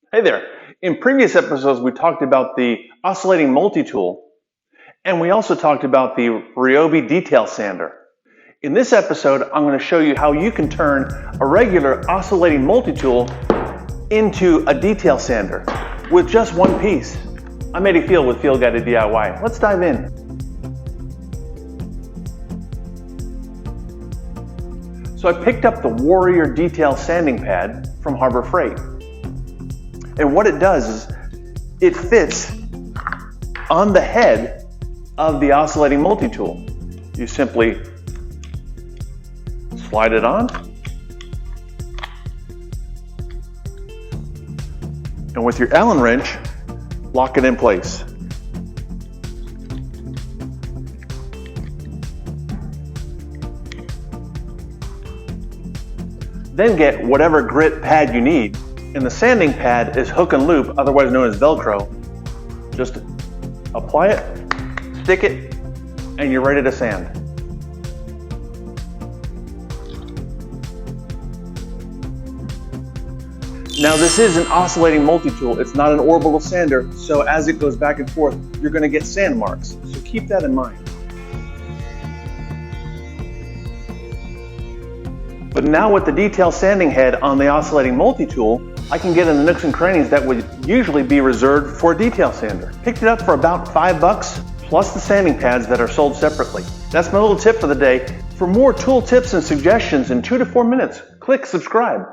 Hey there. In previous episodes, we talked about the Oscillating Multitool, and we also talked about the Ryobi Detail Sander. In this episode, I'm going to show you how you can turn a regular Oscillating Multitool into a detail sander with just one piece. I'm Eddie Field with Field Guided DIY. Let's dive in. So I picked up the Warrior Detail Sanding Pad from Harbor Freight. And what it does is it fits on the head of the Oscillating Multitool. You simply slide it on, and with your Allen wrench, lock it in place. Then get whatever grit pad you need. And the sanding pad is hook and loop, otherwise known as Velcro. Just apply it, stick it, and you're ready to sand. Now this is an oscillating multi-tool. It's not an orbital sander, so as it goes back and forth, you're going to get sand marks. So keep that in mind. But now with the detail sanding head on the oscillating multi-tool, I can get in the nooks and crannies that would usually be reserved for a detail sander. Picked it up for about $5 plus the sanding pads that are sold separately. That's my little tip for the day. For more tool tips and suggestions in 2 to 4 minutes, click subscribe.